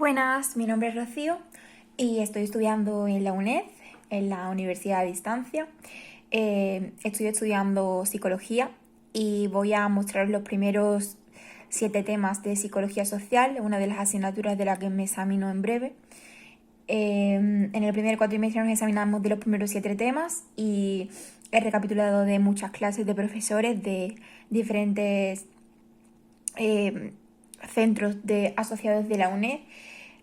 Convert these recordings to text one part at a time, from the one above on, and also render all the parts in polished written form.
Buenas, mi nombre es Rocío y estoy estudiando en la UNED, en la Universidad a Distancia. Estoy estudiando psicología y voy a mostrar los primeros 7 temas de psicología social, una de las asignaturas de la que me examino en breve. En el primer cuatrimestre nos examinamos de los primeros 7 temas y he recapitulado de muchas clases de profesores de diferentes centros asociados de la UNED.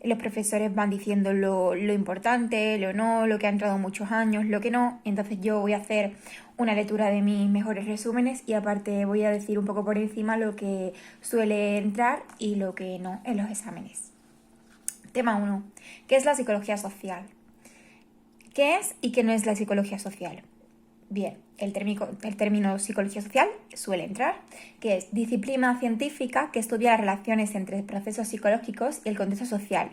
Los profesores van diciendo lo importante, lo no, lo que ha entrado muchos años, lo que no. Entonces yo voy a hacer una lectura de mis mejores resúmenes y aparte voy a decir un poco por encima lo que suele entrar y lo que no en los exámenes. Tema 1. ¿Qué es la psicología social? ¿Qué es y qué no es la psicología social? Bien, el término psicología social suele entrar, que es disciplina científica que estudia las relaciones entre procesos psicológicos y el contexto social.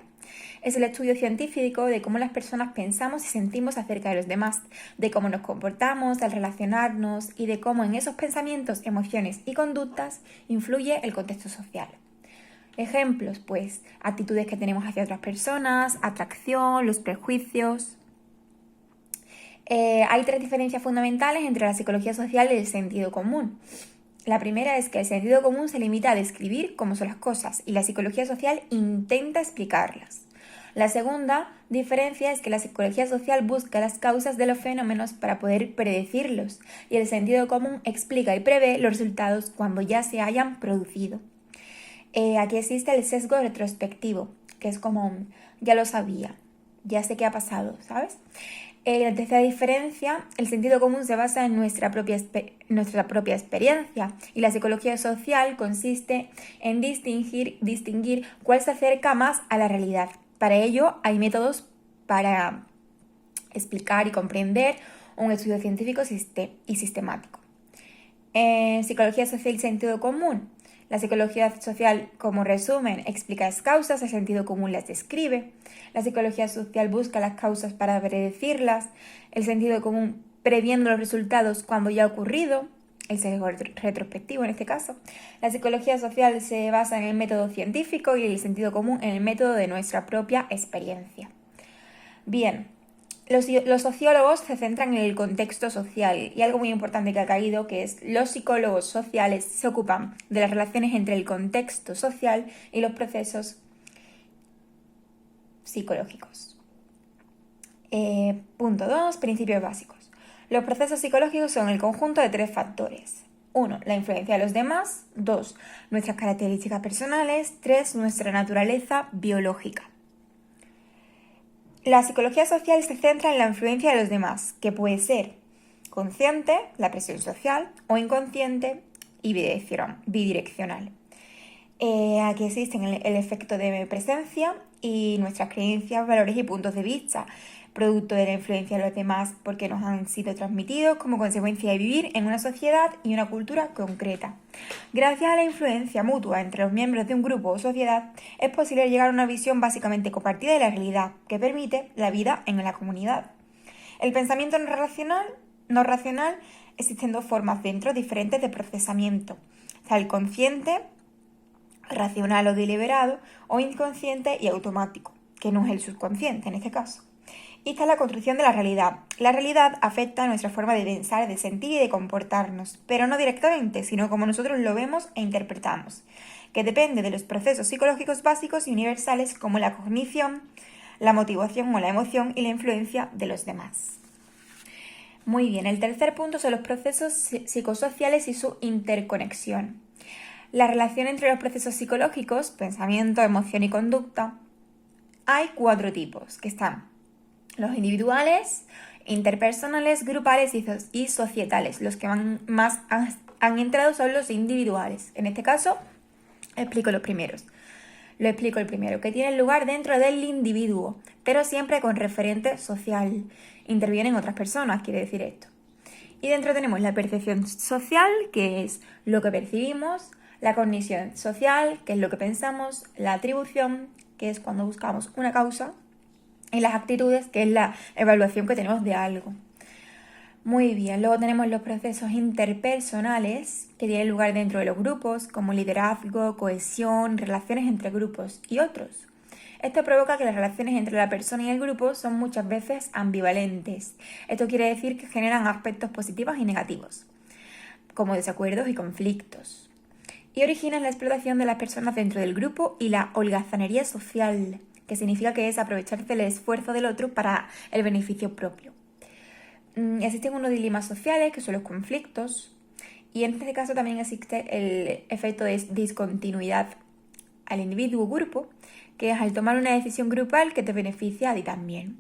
Es el estudio científico de cómo las personas pensamos y sentimos acerca de los demás, de cómo nos comportamos al relacionarnos y de cómo en esos pensamientos, emociones y conductas influye el contexto social. Ejemplos, pues, actitudes que tenemos hacia otras personas, atracción, los prejuicios. Hay 3 diferencias fundamentales entre la psicología social y el sentido común. La primera es que el sentido común se limita a describir cómo son las cosas y la psicología social intenta explicarlas. La segunda diferencia es que la psicología social busca las causas de los fenómenos para poder predecirlos y el sentido común explica y prevé los resultados cuando ya se hayan producido. Aquí existe el sesgo retrospectivo, que es como ya lo sabía, ya sé qué ha pasado, ¿sabes? La tercera diferencia, el sentido común se basa en nuestra propia experiencia y la psicología social consiste en distinguir cuál se acerca más a la realidad. Para ello hay métodos para explicar y comprender un estudio científico y sistemático. Psicología social y sentido común. La psicología social, como resumen, explica las causas, el sentido común las describe. La psicología social busca las causas para predecirlas, el sentido común previendo los resultados cuando ya ha ocurrido, el sesgo retrospectivo en este caso. La psicología social se basa en el método científico y el sentido común en el método de nuestra propia experiencia. Bien. Los sociólogos se centran en el contexto social y algo muy importante que ha caído, que es los psicólogos sociales se ocupan de las relaciones entre el contexto social y los procesos psicológicos. Punto 2. Principios básicos. Los procesos psicológicos son el conjunto de 3 factores. 1. La influencia de los demás. 2. Nuestras características personales. 3. Nuestra naturaleza biológica. La psicología social se centra en la influencia de los demás, que puede ser consciente, la presión social, o inconsciente y bidireccional. Aquí existen el efecto de presencia y nuestras creencias, valores y puntos de vista, producto de la influencia de los demás porque nos han sido transmitidos como consecuencia de vivir en una sociedad y una cultura concreta. Gracias a la influencia mutua entre los miembros de un grupo o sociedad, es posible llegar a una visión básicamente compartida de la realidad que permite la vida en la comunidad. El pensamiento no racional existen 2 formas dentro diferentes de procesamiento. Está el consciente, racional o deliberado, o inconsciente y automático, que no es el subconsciente en este caso. Y está la construcción de la realidad. La realidad afecta a nuestra forma de pensar, de sentir y de comportarnos, pero no directamente, sino como nosotros lo vemos e interpretamos, que depende de los procesos psicológicos básicos y universales como la cognición, la motivación o la emoción y la influencia de los demás. Muy bien, el tercer punto son los procesos psicosociales y su interconexión. La relación entre los procesos psicológicos, pensamiento, emoción y conducta, hay 4 tipos, que están los individuales, interpersonales, grupales y societales. Los que más han entrado son los individuales. En este caso, explico los primeros. Lo explico el primero, que tiene lugar dentro del individuo, pero siempre con referente social. Intervienen otras personas, quiere decir esto. Y dentro tenemos la percepción social, que es lo que percibimos, la cognición social, que es lo que pensamos, la atribución, que es cuando buscamos una causa, y las actitudes, que es la evaluación que tenemos de algo. Muy bien, luego tenemos los procesos interpersonales que tienen lugar dentro de los grupos, como liderazgo, cohesión, relaciones entre grupos y otros. Esto provoca que las relaciones entre la persona y el grupo son muchas veces ambivalentes. Esto quiere decir que generan aspectos positivos y negativos, como desacuerdos y conflictos, y originan la explotación de las personas dentro del grupo y la holgazanería social, que significa que es aprovecharse del esfuerzo del otro para el beneficio propio. Existen unos dilemas sociales, que son los conflictos, y en este caso también existe el efecto de discontinuidad al individuo o grupo, que es al tomar una decisión grupal que te beneficia a ti también.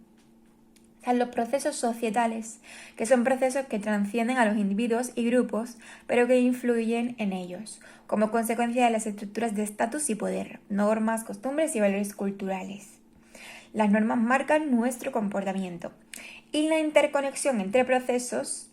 Están los procesos societales, que son procesos que trascienden a los individuos y grupos, pero que influyen en ellos, como consecuencia de las estructuras de estatus y poder, normas, costumbres y valores culturales. Las normas marcan nuestro comportamiento y la interconexión entre procesos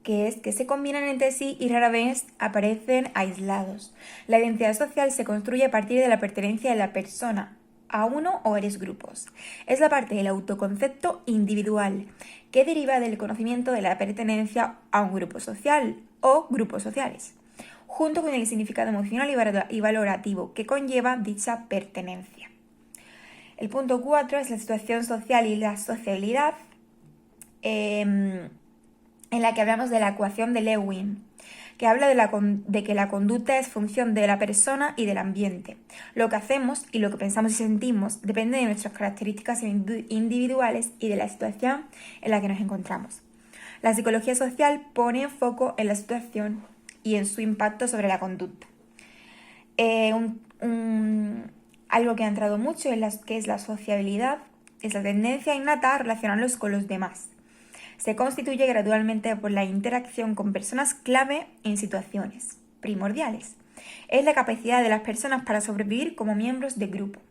que es que se combinan entre sí y rara vez aparecen aislados. La identidad social se construye a partir de la pertenencia de la persona a uno o varios grupos. Es la parte del autoconcepto individual que deriva del conocimiento de la pertenencia a un grupo social o grupos sociales, junto con el significado emocional y valorativo que conlleva dicha pertenencia. El punto 4 es la situación social y la sociabilidad, en la que hablamos de la ecuación de Lewin, que habla de que la conducta es función de la persona y del ambiente. Lo que hacemos y lo que pensamos y sentimos depende de nuestras características individuales y de la situación en la que nos encontramos. La psicología social pone foco en la situación y en su impacto sobre la conducta. Algo que ha entrado mucho que es la sociabilidad, es la tendencia innata a relacionarnos con los demás. Se constituye gradualmente por la interacción con personas clave en situaciones primordiales. Es la capacidad de las personas para sobrevivir como miembros de grupo.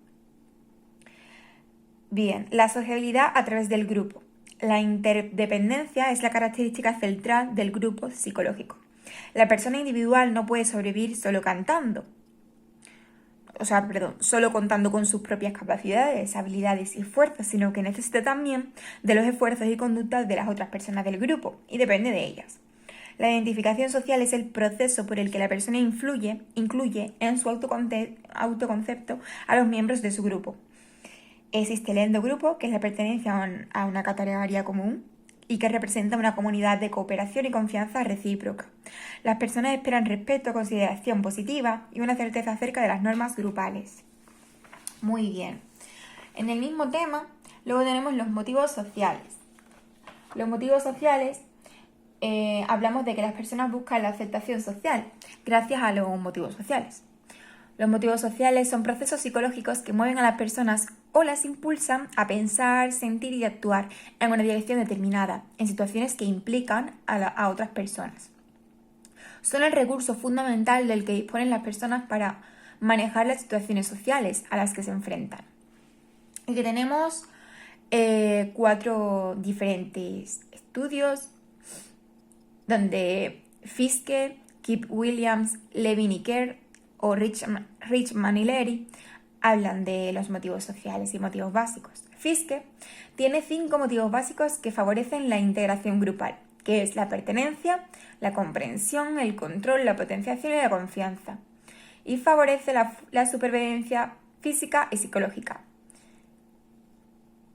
Bien, la sociabilidad a través del grupo. La interdependencia es la característica central del grupo psicológico. La persona individual no puede sobrevivir solo solo contando con sus propias capacidades, habilidades y fuerzas, sino que necesita también de los esfuerzos y conductas de las otras personas del grupo y depende de ellas. La identificación social es el proceso por el que la persona incluye en su autoconcepto a los miembros de su grupo. Existe el endogrupo, que es la pertenencia a una categoría común y que representa una comunidad de cooperación y confianza recíproca. Las personas esperan respeto, consideración positiva y una certeza acerca de las normas grupales. Muy bien. En el mismo tema, luego tenemos los motivos sociales. Los motivos sociales, hablamos de que las personas buscan la aceptación social gracias a los motivos sociales. Los motivos sociales son procesos psicológicos que mueven a las personas o las impulsan a pensar, sentir y actuar en una dirección determinada, en situaciones que implican a otras personas. Son el recurso fundamental del que disponen las personas para manejar las situaciones sociales a las que se enfrentan. Y que tenemos 4 diferentes estudios donde Fiske, Kip Williams, Levin y Kerr o Richman y Leary hablan de los motivos sociales y motivos básicos. Fiske tiene 5 motivos básicos que favorecen la integración grupal, que es la pertenencia, la comprensión, el control, la potenciación y la confianza, y favorece la supervivencia física y psicológica.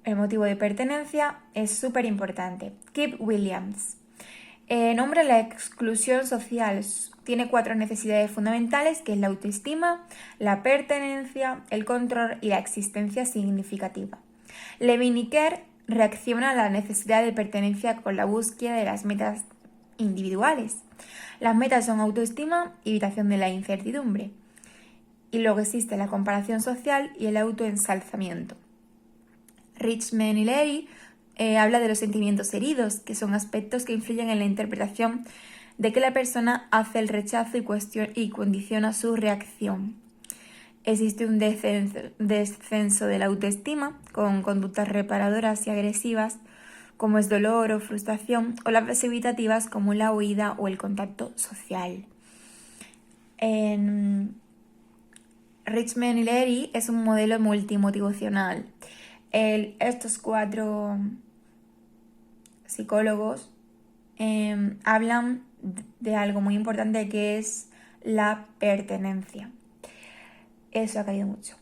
El motivo de pertenencia es súper importante. Kip Williams nombra la exclusión social. Tiene 4 necesidades fundamentales, que es la autoestima, la pertenencia, el control y la existencia significativa. Levin y Kerr reacciona a la necesidad de pertenencia con la búsqueda de las metas individuales. Las metas son autoestima y evitación de la incertidumbre. Y luego existe la comparación social y el autoensalzamiento. Richman y Leary habla de los sentimientos heridos, que son aspectos que influyen en la interpretación de que la persona hace el rechazo y condiciona su reacción. Existe un descenso de la autoestima con conductas reparadoras y agresivas, como es dolor o frustración, o las evitativas como la huida o el contacto social. Richman y Leary es un modelo multimotivacional. Estos 4 psicólogos hablan de algo muy importante, que es la pertenencia. eso ha caído mucho.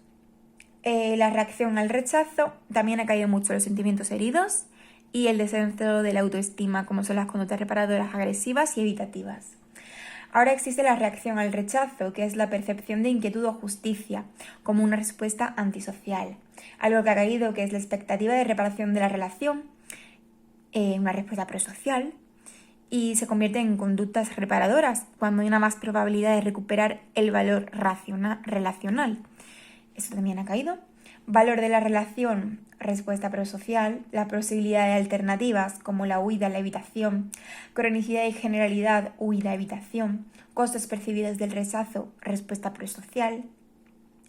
La reacción al rechazo, también ha caído mucho los sentimientos heridos y el descenso de la autoestima, como son las conductas reparadoras agresivas y evitativas. Ahora existe la reacción al rechazo, que es la percepción de inquietud o justicia, como una respuesta antisocial. Algo que ha caído, que es la expectativa de reparación de la relación, una respuesta prosocial, y se convierte en conductas reparadoras, cuando hay una más probabilidad de recuperar el valor relacional. Eso también ha caído. Valor de la relación, respuesta prosocial, la posibilidad de alternativas como la huida, la evitación, cronicidad y generalidad, huida, evitación, costos percibidos del rechazo, respuesta prosocial.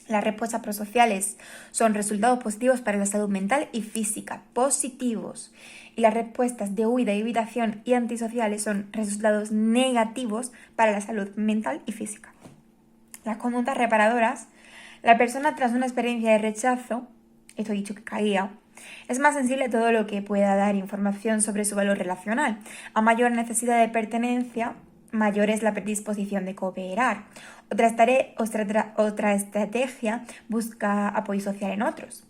Las respuestas prosociales son resultados positivos para la salud mental y física, positivos. Y las respuestas de huida, evitación y antisociales son resultados negativos para la salud mental y física. Las conductas reparadoras, la persona tras una experiencia de rechazo, esto he dicho que caía, es más sensible a todo lo que pueda dar información sobre su valor relacional. A mayor necesidad de pertenencia, mayor es la predisposición de cooperar. Otra estrategia busca apoyo social en otros.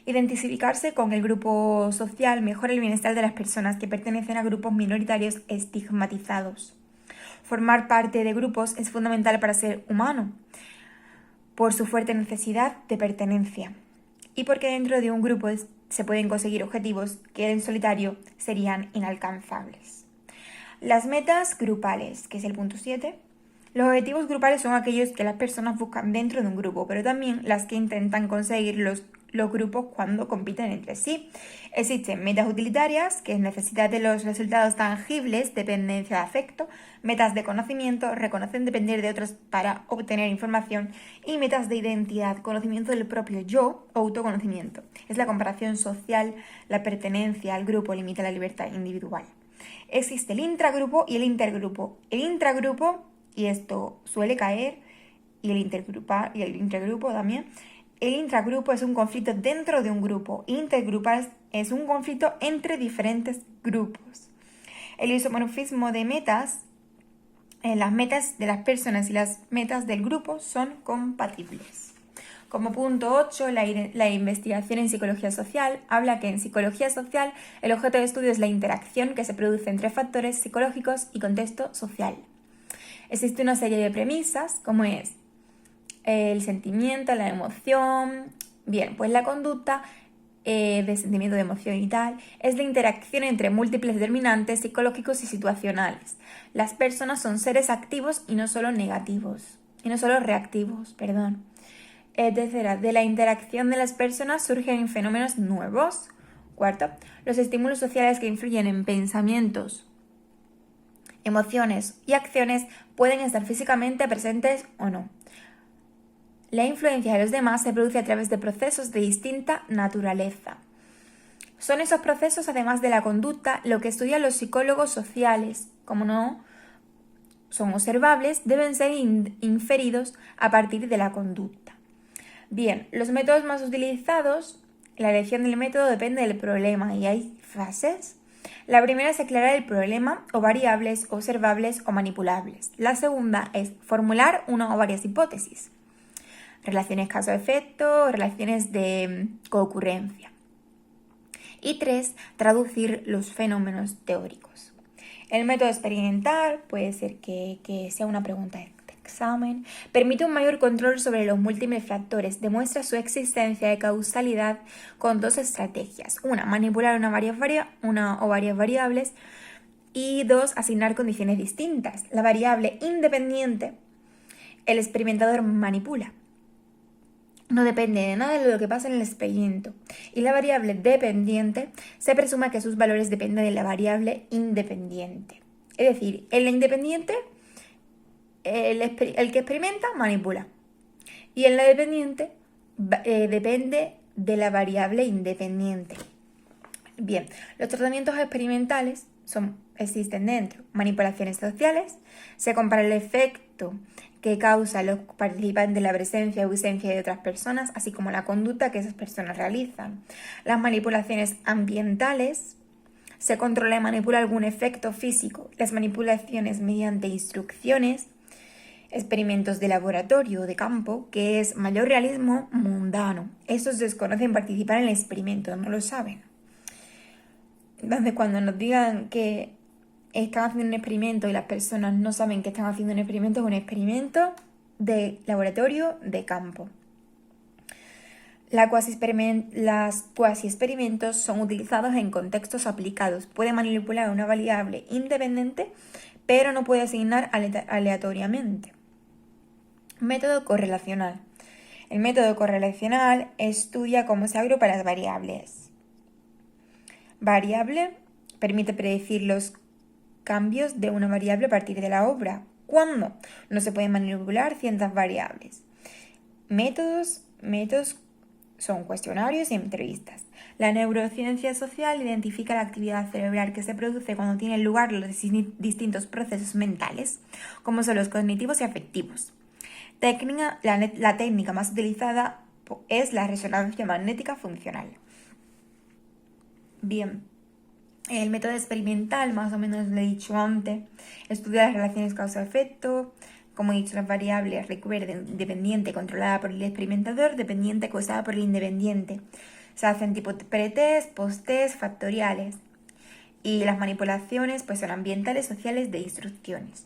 Identificarse con el grupo social mejora el bienestar de las personas que pertenecen a grupos minoritarios estigmatizados. Formar parte de grupos es fundamental para ser humano, por su fuerte necesidad de pertenencia y porque dentro de un grupo se pueden conseguir objetivos que en solitario serían inalcanzables. Las metas grupales, que es el punto 7. Los objetivos grupales son aquellos que las personas buscan dentro de un grupo, pero también las que intentan conseguir los grupos cuando compiten entre sí. Existen metas utilitarias, que es necesidad de los resultados tangibles, dependencia de afecto, metas de conocimiento, reconocer depender de otros para obtener información, y metas de identidad, conocimiento del propio yo o autoconocimiento. Es la comparación social, la pertenencia al grupo limita la libertad individual. Existe el intragrupo y el intergrupo. El intragrupo, y esto suele caer, y el intergrupo también. El intragrupo es un conflicto dentro de un grupo. Intergrupal es un conflicto entre diferentes grupos. El isomorfismo de metas, las metas de las personas y las metas del grupo son compatibles. Como punto 8, la investigación en psicología social habla que en psicología social el objeto de estudio es la interacción que se produce entre factores psicológicos y contexto social. Existe una serie de premisas, como es el sentimiento, la emoción. Bien, pues la conducta de sentimiento, de emoción y tal es la interacción entre múltiples determinantes psicológicos y situacionales. Las personas son seres activos y no solo reactivos, Tercera, de la interacción de las personas surgen fenómenos nuevos. Cuarto, los estímulos sociales que influyen en pensamientos, emociones y acciones pueden estar físicamente presentes o no. La influencia de los demás se produce a través de procesos de distinta naturaleza. Son esos procesos, además de la conducta, lo que estudian los psicólogos sociales. Como no son observables, deben ser inferidos a partir de la conducta. Bien, los métodos más utilizados, la elección del método depende del problema y hay fases. La primera es aclarar el problema o variables observables o manipulables. La segunda es formular una o varias hipótesis. Relaciones causa-efecto, relaciones de coocurrencia. Y 3, traducir los fenómenos teóricos. El método experimental puede ser que sea una pregunta de examen. Permite un mayor control sobre los múltiples factores. Demuestra su existencia de causalidad con 2 estrategias. Una, manipular una o varias variables. Y 2, asignar condiciones distintas. La variable independiente, el experimentador manipula. No depende de nada de lo que pasa en el experimento. Y la variable dependiente se presume que sus valores dependen de la variable independiente. Es decir, en la independiente, el que experimenta manipula. Y en la dependiente depende de la variable independiente. Bien, los tratamientos experimentales existen dentro. Manipulaciones sociales, se compara el efecto que causa los participantes la presencia o ausencia de otras personas, así como la conducta que esas personas realizan. Las manipulaciones ambientales, se controla y manipula algún efecto físico. Las manipulaciones mediante instrucciones, experimentos de laboratorio o de campo, que es mayor realismo mundano. Estos desconocen participar en el experimento, no lo saben. Entonces, cuando nos digan que están haciendo un experimento y las personas no saben que están haciendo un experimento, es un experimento de laboratorio de campo. Las cuasi-experimentos son utilizados en contextos aplicados. Puede manipular una variable independiente, pero no puede asignar aleatoriamente. Método correlacional. El método correlacional estudia cómo se agrupan las variables. Variable permite predecir los cambios de una variable a partir de la obra. ¿Cuándo? No se pueden manipular ciertas variables. Métodos son cuestionarios y entrevistas. La neurociencia social identifica la actividad cerebral que se produce cuando tienen lugar los distintos procesos mentales, como son los cognitivos y afectivos. La técnica más utilizada es la resonancia magnética funcional. Bien, el método experimental, más o menos lo he dicho antes, estudia las relaciones causa-efecto. Como he dicho, las variables recuerden dependiente controlada por el experimentador, dependiente causada por el independiente. Se hacen tipo pretest, posttest, factoriales. Y las manipulaciones pues son ambientales, sociales, de instrucciones.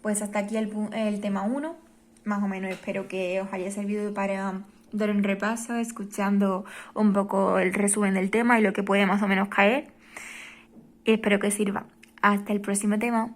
Pues hasta aquí el tema 1. Más o menos espero que os haya servido para dar un repaso, escuchando un poco el resumen del tema y lo que puede más o menos caer. Espero que sirva. Hasta el próximo tema.